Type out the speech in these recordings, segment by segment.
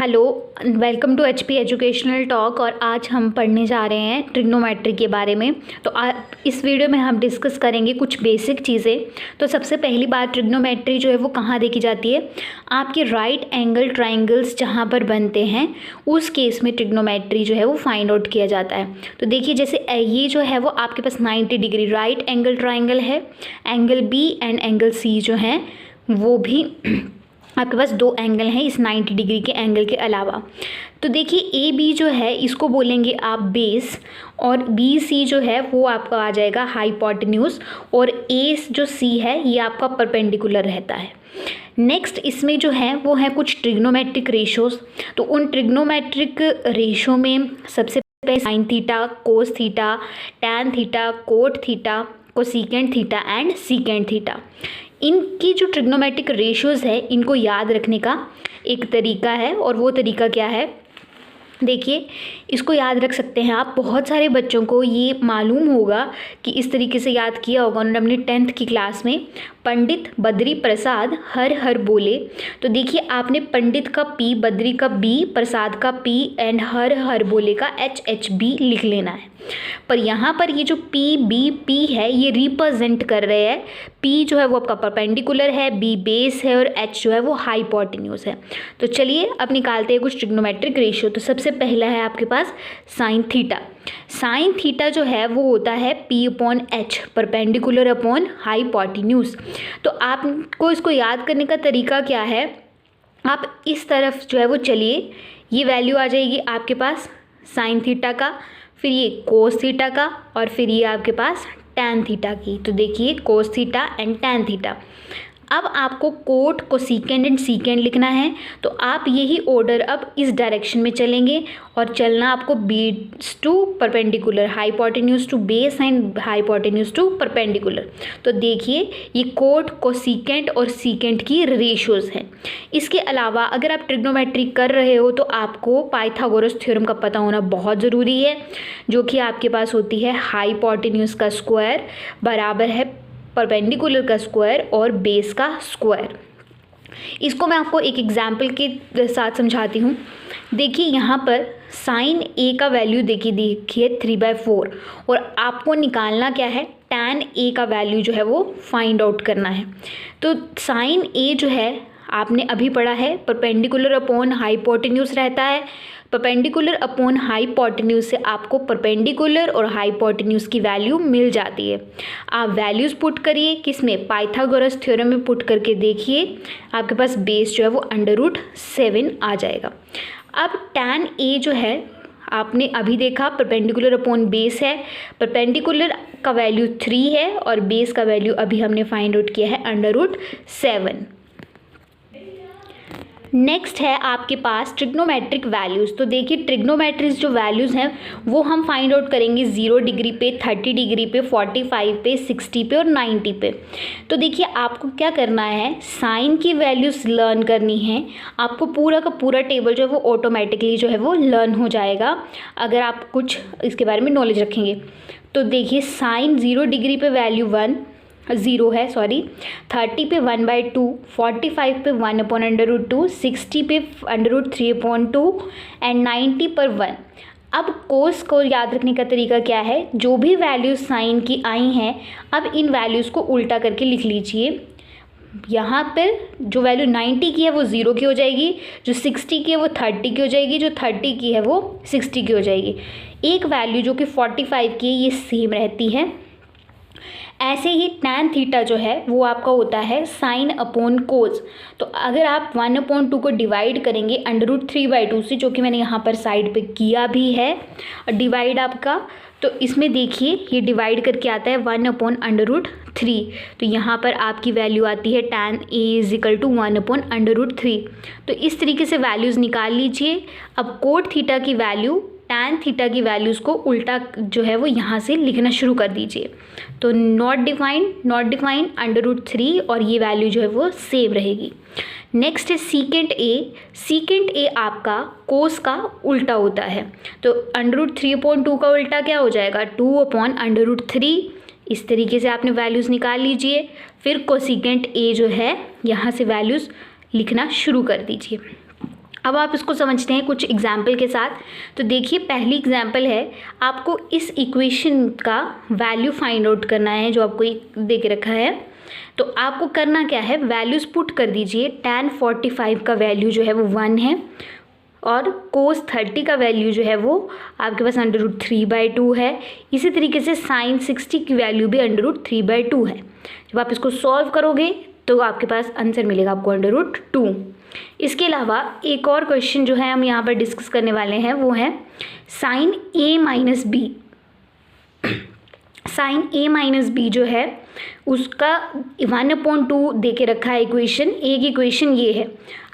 Hello, welcome to HP educational talk. और आज हम पढ़ने जा रहे हैं ट्रिग्नोमेट्री के बारे में। तो इस वीडियो में हम डिस्कस करेंगे कुछ बेसिक चीज़ें। तो सबसे पहली बात, ट्रिग्नोमेट्री जो है वो कहाँ देखी जाती है? आपके राइट एंगल ट्राइंगल्स जहाँ पर बनते हैं उस केस में ट्रिग्नोमेट्री जो है वो फाइंड आउट किया जाता है। तो देखिए, जैसे ये जो है वो आपके पास 90 डिग्री राइट एंगल ट्राइंगल है, angle B and angle C जो है वो भी आपके पास दो एंगल हैं इस 90 डिग्री के एंगल के अलावा। तो देखिए, ए बी जो है इसको बोलेंगे आप बेस, और बी सी जो है वो आपका आ जाएगा हाइपोटेन्यूज, और ए जो सी है ये आपका परपेंडिकुलर रहता है। नेक्स्ट इसमें जो है वो है कुछ ट्रिग्नोमेट्रिक रेशोज। तो उन ट्रिग्नोमेट्रिक रेशो में सबसे पहले sine theta, cos theta, tan theta, cot theta, cosecant theta and secant theta. इनकी जो ट्रिग्नोमेट्रिक रेशियोज़ है इनको याद रखने का एक तरीका है, और वो तरीका क्या है? देखिए, इसको याद रख सकते हैं आप। बहुत सारे बच्चों को ये मालूम होगा कि इस तरीके से याद किया होगा उन्होंने अपनी 10th की क्लास में। पंडित बद्री प्रसाद हर हर बोले। तो देखिए, आपने पंडित का पी, बद्री का बी, प्रसाद का पी एंड हर हर बोले का एच एच बी लिख लेना है। पर यहाँ पर ये जो पी बी पी है ये रिप्रेजेंट कर रहे हैं, पी जो है वो आपका परपेंडिकुलर है, बी बेस है और एच जो है वो हाइपोटेन्यूज है। तो चलिए अब निकालते हैं कुछ ट्रिग्नोमेट्रिक रेशियो। तो सबसे पहला है आपके पास साइन थीटा। साइन थीटा जो है वो होता है P upon H, perpendicular upon hypotenuse. तो आपको इसको याद करने का तरीका क्या है? आप इस तरफ जो है वो चलिए, ये वैल्यू आ जाएगी आपके पास साइन थीटा का, फिर ये कोस थीटा का, और फिर ये आपके पास टैन थीटा की। तो देखिए, cos theta and tan theta. अब आपको कोट, कोसेकेंट एंड सीकेंट लिखना है। तो आप यही ऑर्डर अब इस डायरेक्शन में चलेंगे, और चलना आपको base to perpendicular, hypotenuse to base and hypotenuse to perpendicular. तो देखिए, ये कोट, कोसेकेंट और सीकेंट की रेशियोज हैं। इसके अलावा अगर आप ट्रिग्नोमेट्री कर रहे हो तो आपको पाइथागोरस थ्योरम का पता होना बहुत ज़रूरी है, जो कि आपके पास होती है हाइपोटेन्यूज का स्क्वायर बराबर है परपेंडिकुलर का स्क्वायर और बेस का स्क्वायर। इसको मैं आपको एक एग्जाम्पल के साथ समझाती हूँ। देखिए, यहाँ पर साइन ए का वैल्यू देखिए 3/4, और आपको निकालना क्या है? टैन ए का वैल्यू जो है वो फाइंड आउट करना है। तो साइन ए जो है आपने अभी पढ़ा है परपेंडिकुलर अपॉन हाइपोटेन्यूज रहता है। परपेंडिकुलर अपॉन हाइपोटेन्यूज से आपको परपेंडिकुलर और हाइपोटेन्यूज की वैल्यू मिल जाती है। आप वैल्यूज़ पुट करिए, किसमें? पाइथागोरस थ्योरम में पुट करके देखिए, आपके पास बेस जो है वो √7 आ जाएगा। अब टैन ए जो है आपने अभी देखा परपेंडिकुलर अपॉन बेस है, परपेंडिकुलर का वैल्यू 3 है और बेस का वैल्यू अभी हमने फाइंड आउट किया है √7। नेक्स्ट है आपके पास ट्रिग्नोमेट्रिक वैल्यूज़। तो देखिए, ट्रिग्नोमेट्रिक जो वैल्यूज़ हैं वो हम फाइंड आउट करेंगे 0 डिग्री पे, 30 डिग्री पे, 45 पे, 60 पे और 90 पे। तो देखिए, आपको क्या करना है? साइन की वैल्यूज़ लर्न करनी है। आपको पूरा का पूरा टेबल जो है वो ऑटोमेटिकली जो है वो लर्न हो जाएगा अगर आप कुछ इसके बारे में नॉलेज रखेंगे। तो देखिए, साइन 0 डिग्री पे वैल्यू 0 है, 30 पे 1/2, 45 पे 1/√2, 60 पे √3/2 एंड 90 पर 1। अब कोस को याद रखने का तरीका क्या है? जो भी वैल्यूज साइन की आई हैं, अब इन वैल्यूज़ को उल्टा करके लिख लीजिए। यहाँ पर जो वैल्यू 90 की है वो 0 की हो जाएगी, जो 60 की है वो 30 की हो जाएगी, जो 30 की है वो 60 की हो जाएगी। एक वैल्यू जो कि 45 की है ये सेम रहती है। ऐसे ही टैन थीटा जो है वो आपका होता है साइन अपॉन कोस। तो अगर आप 1/2 को डिवाइड करेंगे √3/2 से, जो कि मैंने यहाँ पर साइड पे किया भी है डिवाइड आपका, तो इसमें देखिए ये डिवाइड करके आता है 1/√3। तो यहाँ पर आपकी वैल्यू आती है टैन ए = 1/√3। तो इस तरीके से वैल्यूज़ निकाल लीजिए। अब कोट थीटा की वैल्यू, टैन थीटा की वैल्यूज़ को उल्टा जो है वो यहाँ से लिखना शुरू कर दीजिए। तो नॉट डिफाइंड √3, और ये वैल्यू जो है वो सेव रहेगी। नेक्स्ट है सीकेंट ए। सीकेंट ए आपका कोस का उल्टा होता है। तो √3/2 का उल्टा क्या हो जाएगा? 2/√3। इस तरीके से आपने वैल्यूज़ निकाल लीजिए। फिर कोसेकेंट ए जो है यहाँ से वैल्यूज़ लिखना शुरू कर दीजिए। अब आप इसको समझते हैं कुछ एग्जाम्पल के साथ। तो देखिए पहली एग्जाम्पल है, आपको इस इक्वेशन का वैल्यू फाइंड आउट करना है जो आपको दे के रखा है। तो आपको करना क्या है, वैल्यूज़ पुट कर दीजिए। tan 45 का वैल्यू जो है वो 1 है और cos 30 का वैल्यू जो है वो आपके पास √3/2 है। इसी तरीके से sin 60 की वैल्यू भी √3/2 है। जब आप इसको सॉल्व करोगे तो आपके पास आंसर मिलेगा आपको √2। इसके अलावा एक और क्वेश्चन जो है हम यहाँ पर डिस्कस करने वाले हैं वो है sin a - b। sin a - b जो है उसका 1/2 दे के रखा है इक्वेशन। एक इक्वेशन ये है,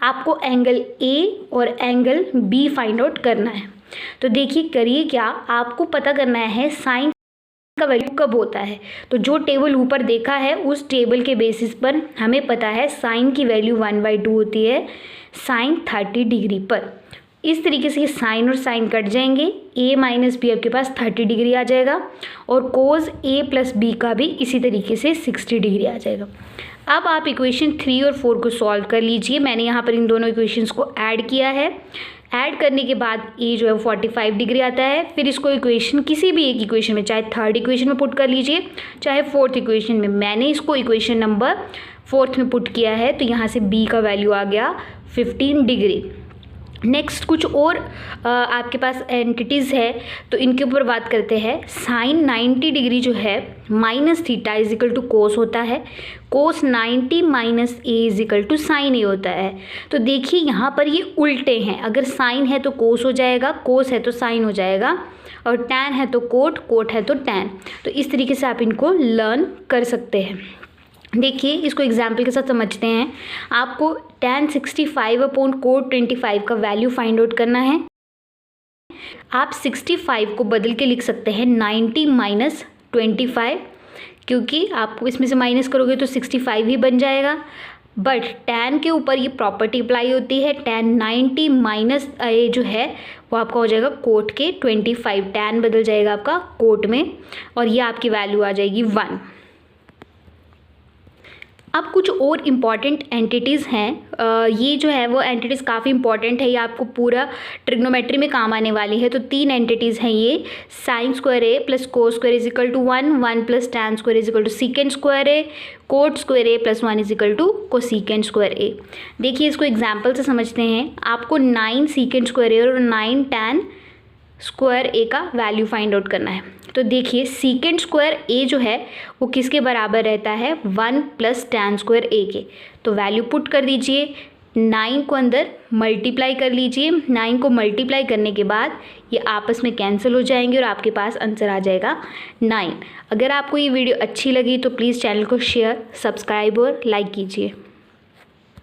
आपको एंगल a और एंगल b फाइंड आउट करना है। तो देखिए करिए क्या, आपको पता करना है साइन का वैल्यू कब होता है। तो जो टेबल ऊपर देखा है उस टेबल के बेसिस पर हमें पता है साइन की वैल्यू 1/2 होती है साइन 30 डिग्री पर। इस तरीके से ये साइन और साइन कट जाएंगे, a - b आपके पास 30 डिग्री आ जाएगा और कोस a + b का भी इसी तरीके से 60 डिग्री आ जाएगा। अब आप इक्वेशन 3 और 4 को सॉल्व कर लीजिए। मैंने यहाँ पर इन दोनों इक्वेशंस को ऐड किया है। ऐड करने के बाद a जो है 45 डिग्री आता है। फिर इसको इक्वेशन किसी भी एक इक्वेशन में, चाहे थर्ड इक्वेशन में पुट कर लीजिए चाहे फोर्थ इक्वेशन में। मैंने इसको इक्वेशन नंबर 4 में पुट किया है, तो यहाँ से b का वैल्यू आ गया 15 डिग्री। नेक्स्ट कुछ और आपके पास एंटिटीज़ है तो इनके ऊपर बात करते हैं। साइन 90 डिग्री जो है -θ = कोस होता है। कोस 90 - a = साइन ए होता है। तो देखिए यहाँ पर ये उल्टे हैं, अगर साइन है तो कोस हो जाएगा, कोस है तो साइन हो जाएगा, और टैन है तो कोट, कोट है तो टैन। तो इस तरीके से आप इनको लर्न कर सकते हैं। देखिए इसको एग्जाम्पल के साथ समझते हैं। आपको tan 65/cot 25 का वैल्यू फाइंड आउट करना है। आप 65 को बदल के लिख सकते हैं 90 - 25, क्योंकि आप इसमें से माइनस करोगे तो 65 ही बन जाएगा। बट tan के ऊपर ये प्रॉपर्टी अप्लाई होती है। tan 90 - a जो है वो आपका हो जाएगा कोट के 25, tan बदल जाएगा आपका कोट में और ये आपकी वैल्यू आ जाएगी 1। अब कुछ और इम्पॉर्टेंट एंटिटीज़ हैं। ये जो है वो एंटिटीज़ काफ़ी इंपॉर्टेंट है, ये आपको पूरा ट्रिग्नोमेट्री में काम आने वाली है। तो 3 एंटिटीज़ हैं ये, sin square a + cos square = 1, 1 + tan square = secant square a, cot square a + 1 = cosecant square a। देखिए इसको एग्जाम्पल से समझते हैं। आपको 9 secant स्क्वायर a और 9 tan स्क्वायर a का वैल्यू फाइंड आउट करना है। तो देखिए सीकेंट स्क्वायर a जो है वो किसके बराबर रहता है, 1 + tan स्क्वायर a के। तो वैल्यू पुट कर दीजिए, 9 को अंदर मल्टीप्लाई कर लीजिए। 9 को मल्टीप्लाई करने के बाद ये आपस में कैंसिल हो जाएंगे और आपके पास आंसर आ जाएगा 9। अगर आपको ये वीडियो अच्छी लगी तो प्लीज़ चैनल को शेयर, सब्सक्राइब और लाइक कीजिए।